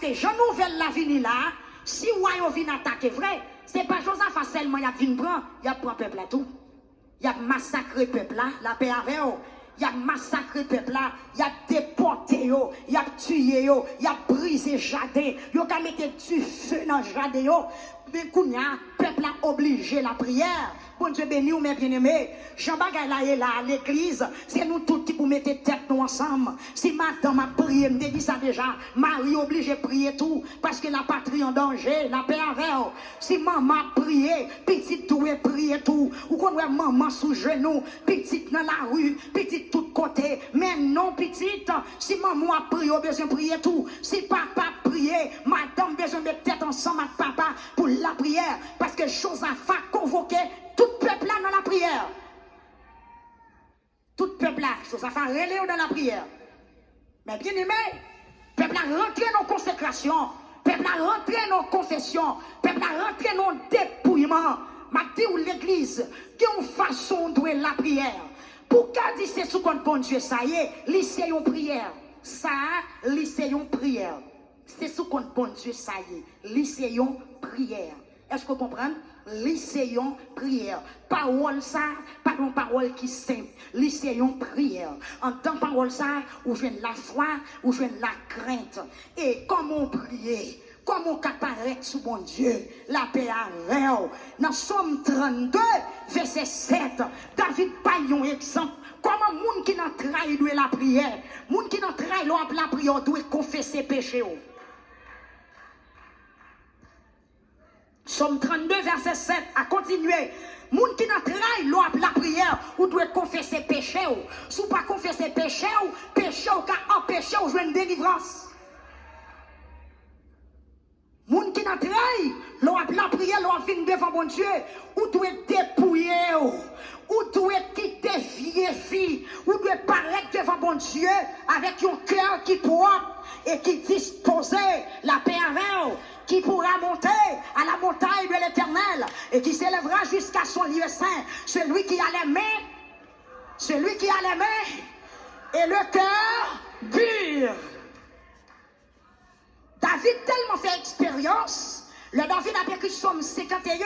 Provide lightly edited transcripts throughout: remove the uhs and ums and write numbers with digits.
que Jean Nouvel la vini là, si Royaume vient attaquer vrai, c'est pas Josaphat seulement y a vinn prendre, y a prend peuple là tout. Y a massacré peuple là, la paix avec eux. Y a massacré peuple là, y a déporté yo, y a tué yo, y a brisé jardin, yo ka mettre du feu dans jardin yo. Mais kounya, peuple a obligé la prière. Bon Dieu béni ou mes bien-aimés. Jean Bagay là est là à l'église. C'est nous tous qui pour mettre tête nous ensemble. Si madame a prié, me dit ça déjà. Marie obligé de prier tout. Parce que la patrie en danger. La paix avec elle. Si maman a prié, petite doit prier tout. Ou qu'on voit maman sous genou. Petite dans la rue. Petite tout côté. Mais non petite. Si maman a prié, on a besoin de prier tout. Si papa a prié, madame a besoin de mettre tête ensemble avec papa pour la prière. Parce que Josaphat convoqué tout peuple là dans la prière. Tout peuple là, Josaphat relève dans la prière. Mais bien aimé, peuple a rentré dans la consécration. Peuple a rentré dans la confession. Peuple a rentré dans le dépouillement. Ma dit ou l'église, qui ont façon de la prière. Pour qu'elle dise c'est sous compte bon Dieu, ça y est, lycée une prière. Ça, lycée une prière. C'est sous compte bon Dieu, ça y est, lycée une prière. Est-ce que vous comprenez? Lycéon prière. Parole ça, pas une parole qui simple. Lycéon prière. En tant parole ça, où je la foi, où je la crainte. Et comment prier? Comment apparaître sous mon Dieu? La paix à réel. Dans Somme 32, verset 7, David paye un exemple. Comment moun qui n'a trahi doit la prière? Moun qui n'a trahi la prière doit confesser péché. Somme 32, verset 7, à continuer. Moun qui n'a trahi la prière, ou doit confesser péché. Si vous pas confesser péché, péché ou ka empêcher ou jouer une délivrance. Moun qui n'a trahi la prière, l'on vient devant mon Dieu, ou doit dépouiller, ou doit quitter vieille fille, ou doit paraître devant mon Dieu avec un cœur qui propre et qui dispose la paix avec qui pourra monter à la montagne de l'Éternel et qui s'élèvera jusqu'à son lieu saint. Celui qui a les mains, et le cœur pur. David tellement fait expérience. Le David a vécu Somme 51.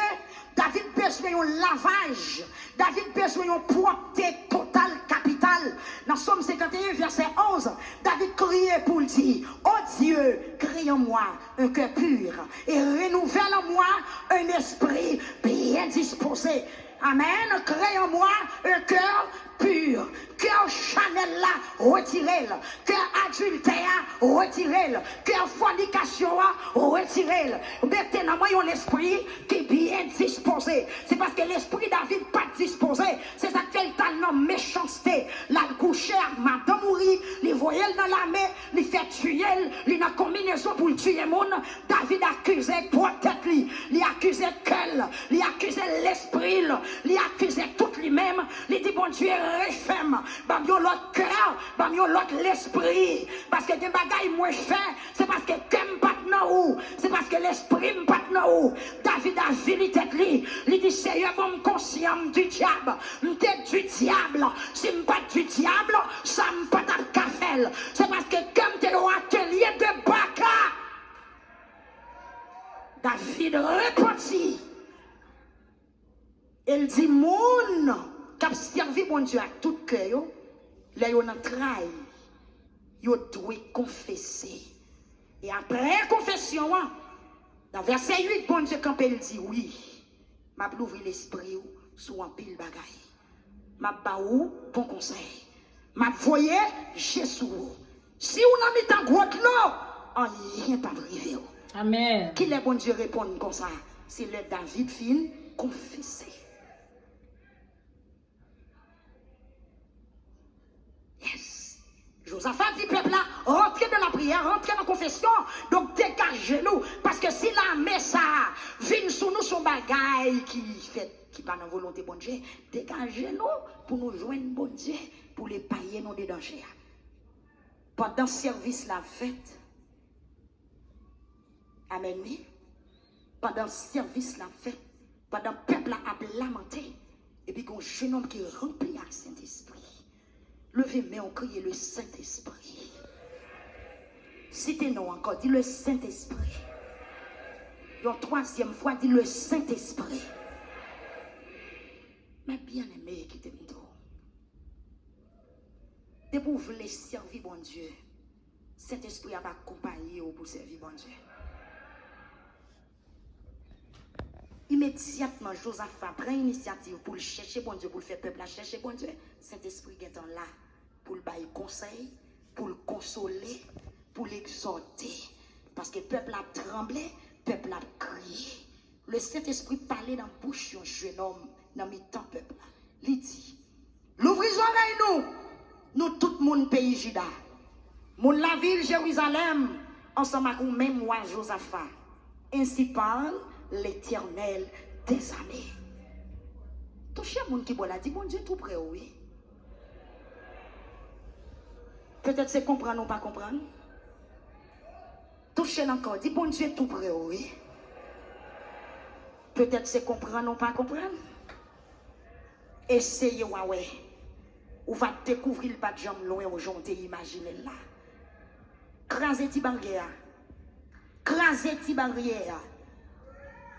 David besoin un lavage. David besoin une propreté totale, capitale. Dans Somme 51, verset 11, David criait pour dire: oh Dieu, crée en moi un cœur pur et renouvelle en moi un esprit bien disposé. Amen. Crée en moi un cœur pur. Cœur Chanel là, retirez-le. Cœur adultère, retirez-le. Cœur fornication, retirez-le. Mettez dans moi un esprit qui est bien disposé. C'est parce que l'esprit David pas disposé. C'est ça qu'il t'a nommé méchanceté. La coucher, madame mourir, les voyelles dans la main, les fait tuer, les dans combinaison pour tuer le monde. David accusait pour tête lui. Il accusait qu'elle, il accusait l'esprit, il accusait tout lui-même. Il dit bon Dieu, refème. Bam yo l'autre cœur, bam yo l'autre l'esprit. Parce que des bagailles moins fait, c'est parce que kem pas nan ou, c'est parce que l'esprit pas nan ou. David a fini tête li, il dit Seigneur bon conscient du diable, m'tête du diable. Si m'pas du diable, ça m'pas ta café. C'est parce que comme t'es au atelier de Baka, David repentit. Il dit moun qui a servi mon Dieu à tout cœur, là yon a trahi, yon doit confesser. Et après confession, dans verset 8, bon Dieu quand il dit oui, m'a ouvrir l'esprit sous un pile bagaille. M'a baou bon conseil. M'a voyé Jésus. Si on a mis ta grotte là, en rien pas privé. Amen. Qui les bon Dieu répond comme ça? C'est le David fin confesser. Yes. Josaphat dit peuple là, rentrez dans la prière, rentrez dans la confession, donc dégagez-nous. Parce que si la messe vient sur nous son bagaille qui fait, qui pas dans volonté bon Dieu, dégagez-nous pour nous joindre bon Dieu, pour les payer dans des dangers. Pendant ce service la fête, amen, pendant ce service la fête, pendant le peuple a lamenté, et puis qu'on jeune homme qui est rempli à Saint-Esprit. Levez, mais on crie le Saint-Esprit. Citez-nous encore, dis le Saint-Esprit. Une troisième fois, dis le Saint-Esprit. Mais bien aimé qui t'aime trop. De vous voulez servir bon Dieu, Saint-Esprit a accompagné pour servir bon Dieu. Immédiatement, Josaphat prend l'initiative pour le chercher bon Dieu, pour le faire peuple à chercher bon Dieu. Saint-Esprit est là pour le bailler conseil, pour le consoler, pour l'exhorter. Parce que le peuple a tremblé, le peuple a crié. Le Saint-Esprit parlait dans la bouche d'un jeune homme, dans le temps peuple. Il dit, l'ouvrez oreilles nous tout le monde pays Juda. Mon la ville Jérusalem, ensemble avec même moi Josaphat. Ainsi parle l'Éternel des armées. Touchez le monde qui boit là, dit bon Dieu tout près, oui. Peut-être c'est comprendre ou pas comprendre. Touchez encore, dit bon Dieu tout près, oui. Peut-être c'est comprendre ou pas comprendre. Essayez, ouais. Ou va découvrir le pas de jambe loin aujourd'hui, imaginez là. Crasez ti barrière. Crasez ti barrière.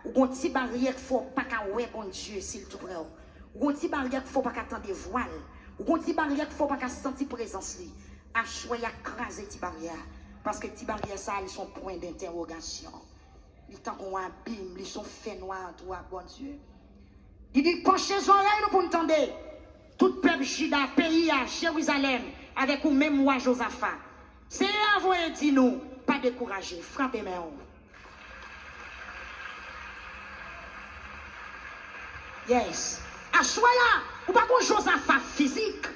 Ou gon ti barrière faut pas ka ouais bon Dieu s'il tout près. Ou gon ti barrière faut pas qu'attendre voile. Ou gon ti barrière faut pas ka sentir présence li. A choya craser ti barrière parce que ti barrière ça ils sont point d'interrogation. Ils tant qu'on abîme, ils sont fait noir toi bon Dieu. Il dit penchez les oreilles pour entendre. Tout peuple Juda, pays à Jérusalem, avec ou même moi Josaphat. C'est à vous et dit nous, pas décourager, frappez mes hommes. Yes. À choya, ou pas qu'on Josaphat physique.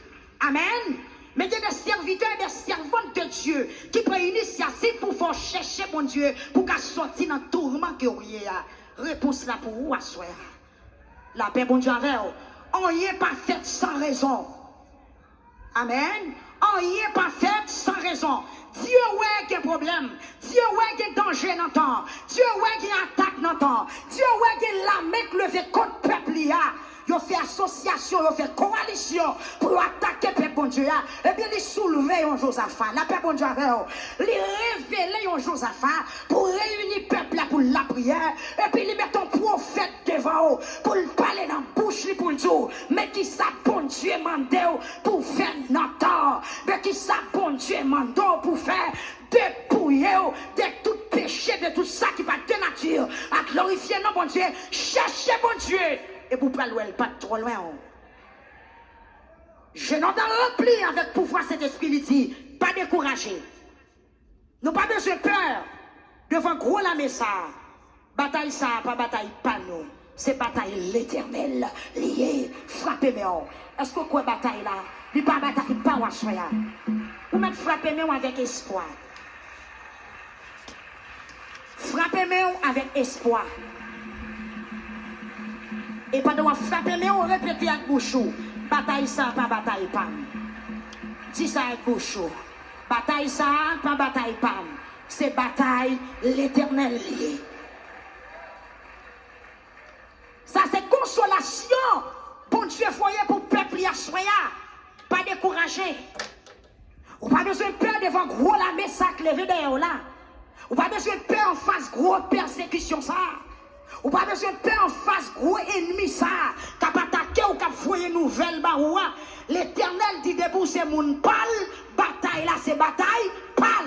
Amen. Mais il y a des serviteurs et des servantes de Dieu qui prennent l'initiative pour faire chercher mon Dieu, pour qu'elle sorte dans le tourment que vous avez. Réponse là pour vous, à choya. La paix, bon Dieu, avec vous. On n'y est pas fait sans raison. Amen. On n'y est pas fait sans raison. Dieu ouais qu'il y a problème. Dieu ouais qu'il y a danger dans le temps. Dieu ouais qu'il y a attaque dans le temps. Dieu ouais qu'il y a la mec levé contre le peuple. Ils fait association, ils fait coalition pour attaquer le peuple bon Dieu. Et bien, ils soulever un Josaphat. La paix bon Dieu avec eux. Ils révéler un Josaphat pour réunir le peuple pour la prière. Et puis, ils mettent un prophète devant eux pour le parler dans la bouche pour le dire. Mais qui ça bon Dieu mandé pour faire notre. Mais qui ça bon Dieu mandé pour faire dépouiller de tout péché, de tout ça qui va de nature. À glorifier non bon Dieu. Cherchez bon Dieu. Et vous ne pas trop loin. Je n'en ai rempli avec pouvoir cet esprit dit, pas découragé. Nous pas besoin de peur devant gros la message. Bataille ça, pas bataille pas nous. C'est bataille l'éternel, lié, frappez moi. Est-ce que quoi bataille là? Il pas bataille pas ou soya. Ou même frappez moi avec espoir. Frappez moi avec espoir. Et pendant que vous frappez, mais on répète avec bouchou. Bataille ça, pas bataille pam. Dis ça avec bouchou. Bataille ça, pas bataille pam. C'est bataille l'éternel lié. Ça c'est consolation. Bon Dieu foyer pour peuple y soya. Pas découragé. Ou pas besoin de peur devant gros la messac levé derrière là. Ou pas besoin de peur en face gros persécution ça. Ou pas besoin de peur en face gros ennemi ça, qui a attaqué ou qui a fouillé nouvelle baroua. L'Éternel dit debout c'est mon pal, bataille là c'est bataille, pal.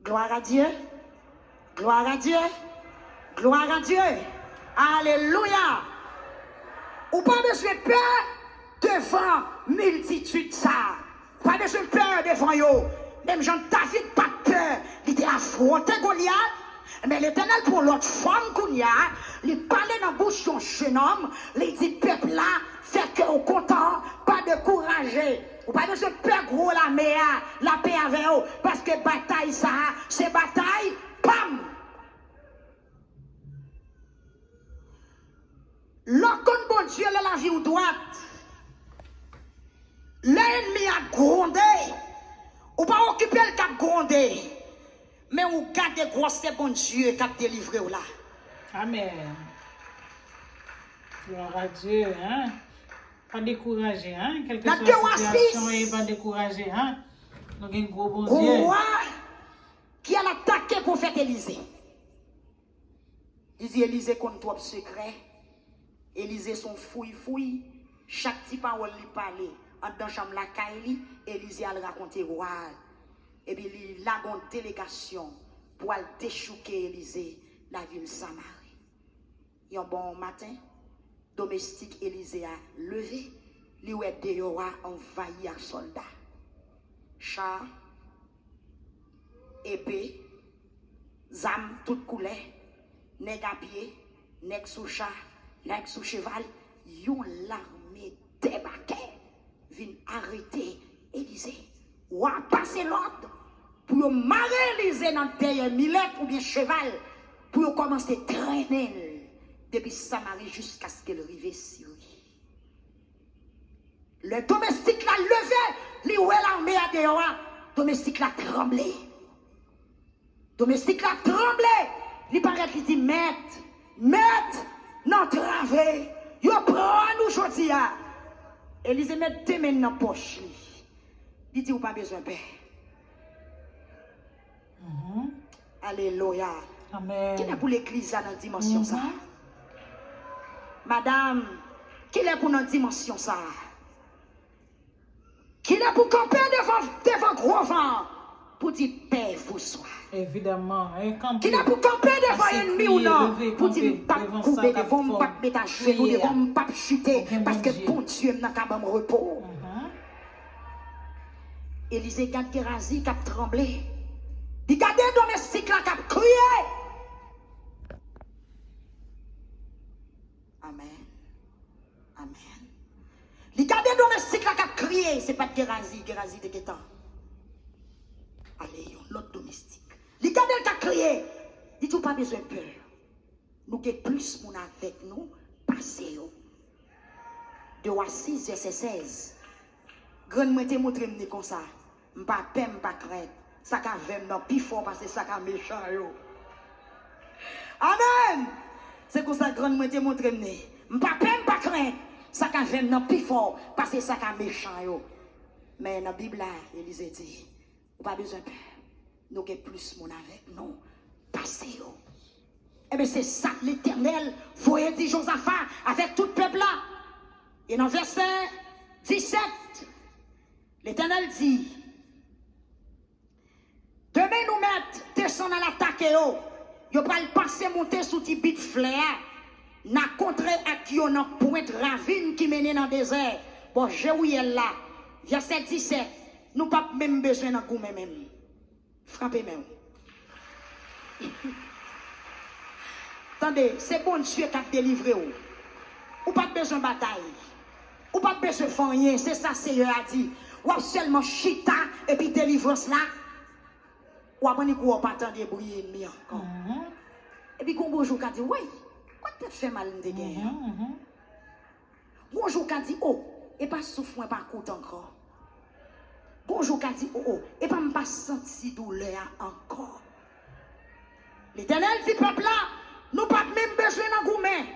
Gloire à Dieu. Gloire à Dieu. Gloire à Dieu. Alléluia. Ou pas besoin de peur devant multitude ça. Pas besoin de peur devant yo. Même Jean David pas peur, il était affronté Goliath, mais l'Éternel pour l'autre femme qu'on y a, il parlait dans la bouche d'un jeune homme, il dit peuple là, fait que au content, pas de courage, ou pas de se peur gros la mer, la paix avec eux, parce que bataille ça, c'est bataille, pam! L'organe bon Dieu là la vie ou droite, l'ennemi a grondé. Ou pas occuper le cap grondé, mais ou garder gros c'est bon Dieu qui a délivré là. Amen. Gloire à Dieu, hein? Pas décourager, hein? Quelque soit la situation, et pas décourager, hein? Nous avons un gros bon Dieu. Roi qui a attaqué le prophète Élisée. Il dit Élisée contre trop secret. Élisée son fouille. Chaque petite parole lui parlait. En dans chambre la caille, Élisée a raconté roi. Et puis il a une délégation pour aller déchouquer Élisée la ville Samarie. Et un bon matin, domestique Élisée a levé, lui a dehors envahi un soldat. Char, épée, zam, toute couleur, nèg à pied, nèg sous chat, nèg sous cheval, yon l'armée débarqué, vient arrêter Élisée. Ou a passé l'ordre pour marrer Élisée dans derrière millet ou bien cheval, pour commencer à traîner depuis Samarie jusqu'à ce qu'elle arrive Syrie. Le domestique l'a levé, lui où l'armée a dehors, domestique l'a tremblé. Domestique l'a tremblé. Il paraît qu'il dit, maître, non travé, yo prend nous aujourd'hui. Élisée met deux mains dans la poche. Il dit, ou pas besoin de paix. Alléluia. Amen. Qui est pour l'église dans la dimension ça? Madame, qui est pour notre dimension ça? Qui est pour camper devant gros vent? Pour dire paix vous soit. Évidemment. Qui est pour camper devant ennemi ou non? Pour dire pas couper devant ne pas mettre à genoux, devant ne pas chuter. Parce que bon Dieu n'a qu'à me repos. Élisée garde Gérasie qui a tremblé. Il garde le domestique là qui a crié. Amen. Amen. Il garde le domestique là qui a crié. Ce n'est pas de Gérasie de Guétan. Allez, l'autre domestique. Il garde le qui a crié. Il dit, pas besoin de peur. Nous avons plus mon avec nous. Passez-le. De 6, verset 16. Grand moi te montre comme ça. M'pas peur, m'pas crainte. Ça qu'a vem dans plus fort parce que ça qu'a méchant yo. Amen. C'est comme ça grand moi te montre m'pas peur, m'pas crainte. Ça qu'a vem dans plus fort parce que ça qu'a méchant yo. Mais dans la Bible là, Élisée dit, pas besoin de peur. Nous avons plus mon avec nous. Passez yo. Eh bien c'est ça l'Éternel voyait dit Josaphat avec tout le peuple là. Et dans verset 17, l'Éternel dit, demain nous mettre descendre à l'attaque yo. Yo pas le passer monter sous ti bit flair. Na contre ak yo nan pointe ravine qui mène dans désert. Bon Jéhuel là, verset 17, nous pas même besoin dans goumé même. Frappez même. Attendez, c'est bon Dieu qui a délivré ou. Ou pas besoin de bataille. Ou pas besoin de faire rien, c'est ça Seigneur a dit. Ou seulement chita et puis délivrance là. Ou après nous pas attendre bruit ennemi encore. Et puis bonjour qui a dit oui, quoi tu fait mal de guerre. Bonjour qui a dit oh, et pas souffrir pas coûte encore. Bonjour qui a dit oh, et pas me pas sentir douleur encore. L'Éternel dit peuple là, nous pas même besoin d'un gourmet.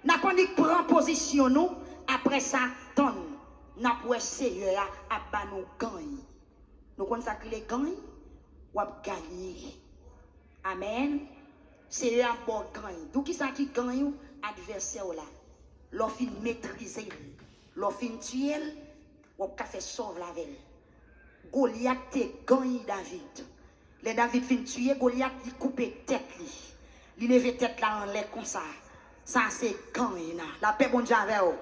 N'a pas dit prend position nous, après ça donne. N'a pas essayé à bas nous gagne. Nous consacrer les gagne ou à gagner. Amen. C'est un bon gagne. D'où qui ça qui gagne adversaire là. L'on fin maîtriser, l'on fin tuer, ou à faire sauver la ville. Goliath te gagne David. Les David fin tuer Goliath, il coupe tête li. Il lève tête là en l'air comme ça. Ça c'est gagne là. La paix bon Dieu avec vous.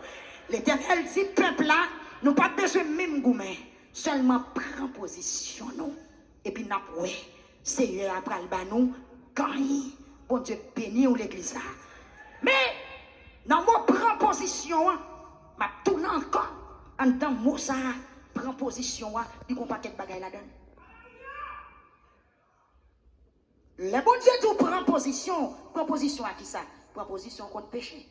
L'Éternel dit peuple là, nous pas besoin même goumen, seulement prendre position nous et puis n'a ouais, Seigneur après le banou gagne. Bon Dieu béni ou l'église là. Mais dans mon prend position m'a tout encore en tant mot ça prend position il qu'on paquet de bagaille là-dedans. Le bon Dieu tout prend position à qui ça? Prend position contre péché.